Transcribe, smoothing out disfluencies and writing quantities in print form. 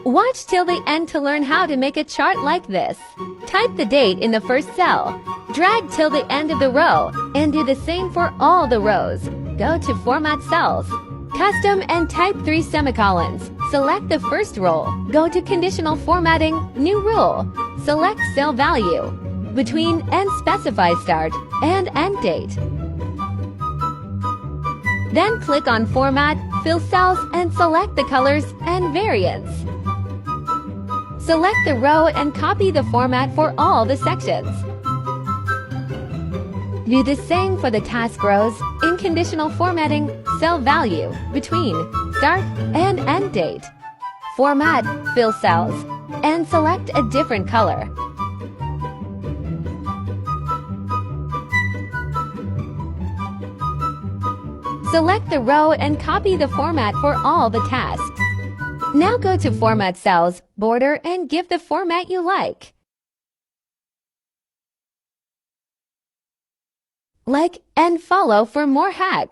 Watch till the end to learn how to make a chart like this. Type the date in the first cell. Drag till the end of the row and do the same for all the rows. Go to Format Cells. Custom and type 3 semicolons. Select the first rule. Go to Conditional Formatting, New Rule. Select Cell Value. Between and specify start and end date. Then click on Format, Fill Cells and select the colors and variants. Select the row and copy the format for all the sections. Do the same for the task rows in Conditional Formatting, Cell Value, Between, Start and End Date. Format, Fill Cells, and select a different color. Select the row and copy the format for all the tasks. Now go to Format Cells, Border, and give the format you like. Like and follow for more hacks.